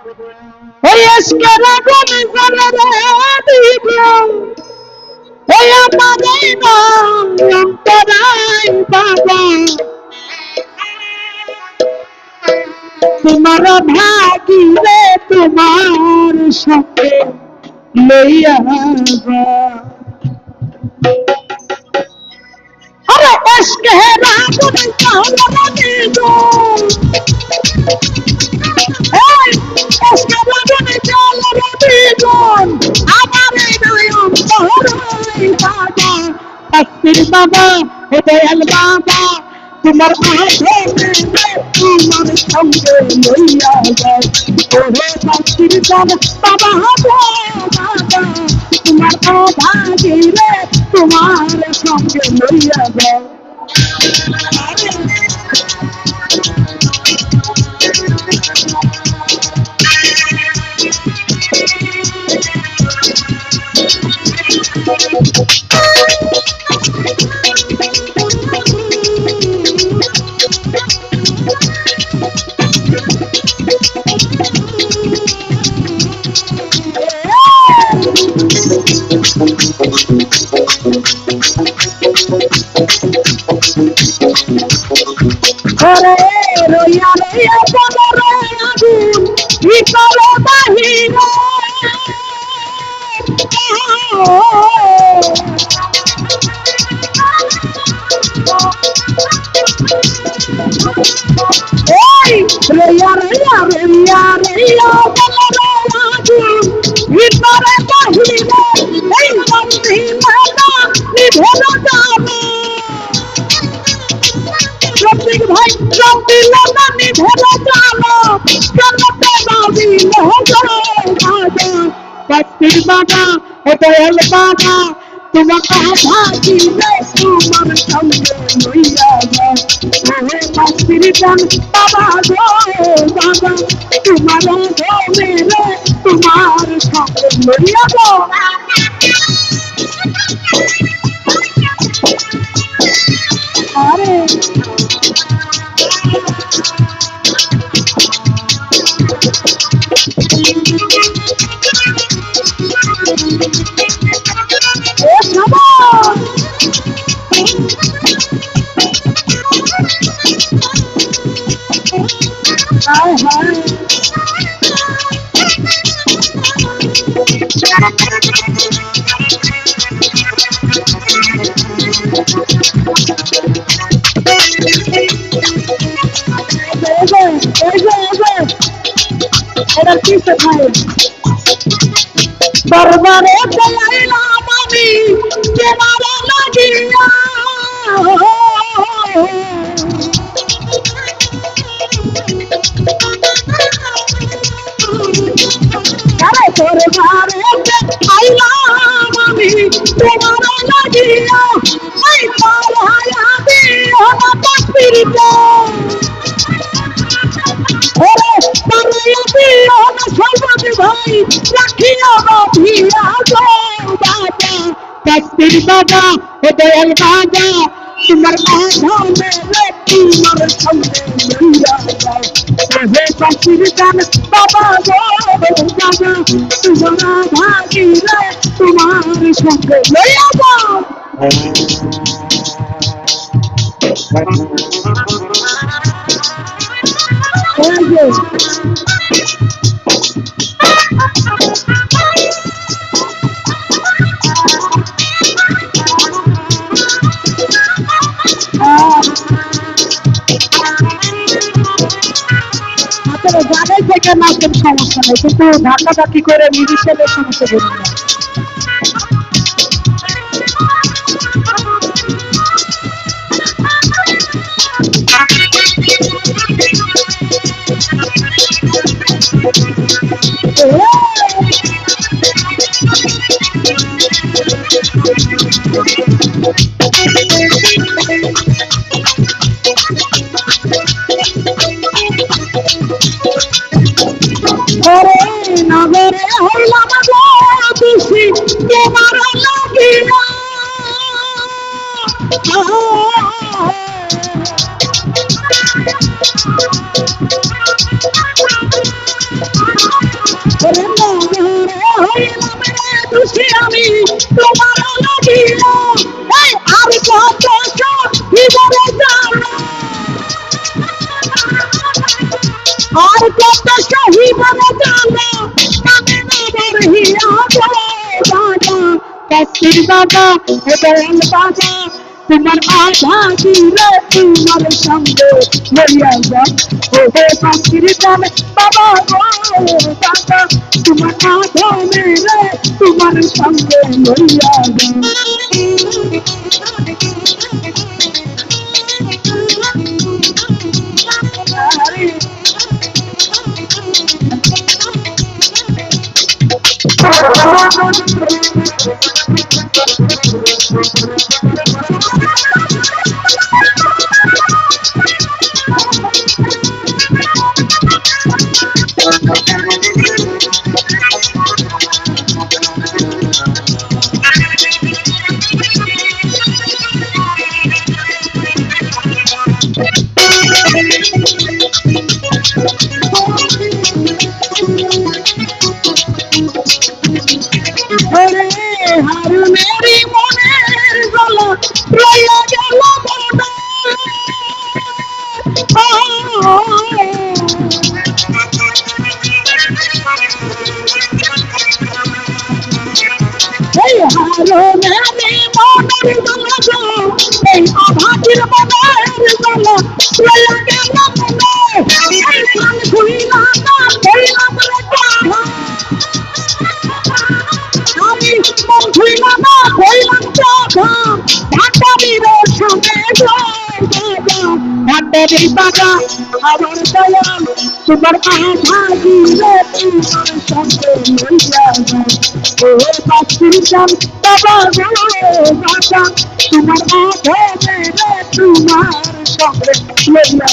ওই আজকের আগুন জ্বলে দিব ওই আমাদের অন্তরায় বাবা তোমার ভাগিরে তোমার সাথে লইয়া আরে আজকের আগুন জ্বলে দিব বাবা হে দয়াল বাবা তোমার তোমার সঙ্গে লইয়া যায় ওরে পাখির জান বাবা বাবা তোমার ভাগিরে তোমার সঙ্গে লইয়া যায় ঘরে রইয়া রইয়া বলরে আগুন ভিতরে বাহিরে ওই রইয়া রইয়া রইয়া রইয়া বলরে আগুন ভিতরে বাহিরে এই বন্ধি মাতা নিভে যাবে রফিক ভাই রবি লাগানি ভেলা জানো জন্নতে বাবি লহজরে বাজা পাত্তির বাবা ও দয়াল বাবা তোমাকে ভাগিলে তোমার সঙ্গে লইয়া যায় ওহে পাত্তির জান বাবা গো বাবা তোমার মেরে তোমার সঙ্গে লইয়া যায় আরে এটার পিছে খায় দরবারে চাইলাম আমি তোমার লাগিয়া দরবারে চাইলাম আমি তোমার লাগিয়া এই পালায়া দিও না পাখিরটা ওরে পালায়া দিও না সর্বদি ভাই রাখিয়া বাঁধিয়া গো বাবা পাখির বাবা ও দয়াল বাবা তোমার মাধবে তোমার সঙ্গে লইয়া যায় ওহে পাখির জান বাবা গো বাবা তোমার ভাগিরে তোমার সঙ্গে লইয়া যায় জানাই থেকে নাচের সমস্যা নেই কিন্তু ধাক্কাধাক্কি করে মিউজিশিয়ানের সমস্যা বলুন না নগরে হইলাম খুশি তোমার লাগিয়া আমি তোমার লাগিয়া এই আর কত সব জীবনে জানো আর কত সহিবনে জানো কানে নবর হিয়া বাবা কাশির বাবা হেবেল বাবা তোমার আধা দিলে তোমার সঙ্গে লইয়া যাও ও হে কাশির বাবা গো বাবা তোমার আধা মেরে তোমার সঙ্গে লইয়া হারুনেরি মনের গলা লইয়া গেল মনে এই হারুনেরি মনের গলা এই অভাগীর মনের গলা লইয়া গেল মনে এই প্রাণ খুইলা না কইলাম রে আমি মন খুইলা না কইলাম কথা ঢাকারির সামনে ঢাকারি বাবা আমার দয়াল তোমার আধা দিলে তোমার সঙ্গে লইয়া ও বাসির জান বাবা গো বাবা তোমার আধা দিলে তোমার সঙ্গে লইয়া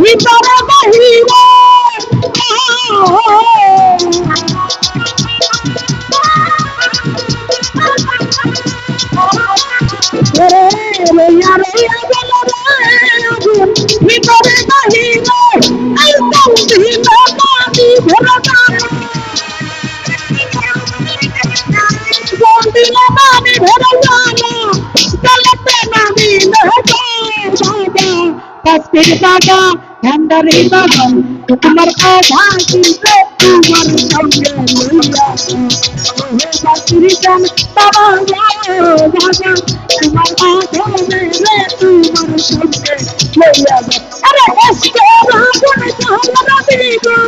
ভিতরে বাহিরে ভিতরে বাহিরে এই দিলে পানি ভরে দিলে পানি ভরে চলতে না দিলে কাশির বাবা ভান্ডারি বাবা তোমার আধা দিলে তোমার সঙ্গে লইয়া হে কাশির জান বাবা বাবা তোমার আধা মেরে তোমার সঙ্গে লইয়া আরে এসকে রাগুন চাহলা দিগো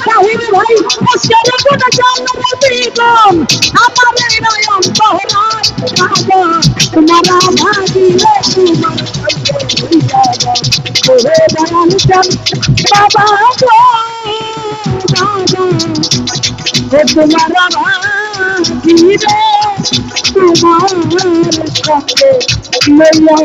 সাহিব ভাই এসকে রাগুন চাহলা দিগো আমারে নয়ন বহরায় বাবা তোমার আধা দিলে তোমার ওরে দয়াল চাঁদ বাবা গো বাবা ও তোমার দিলে তোমার সঙ্গে লইয়া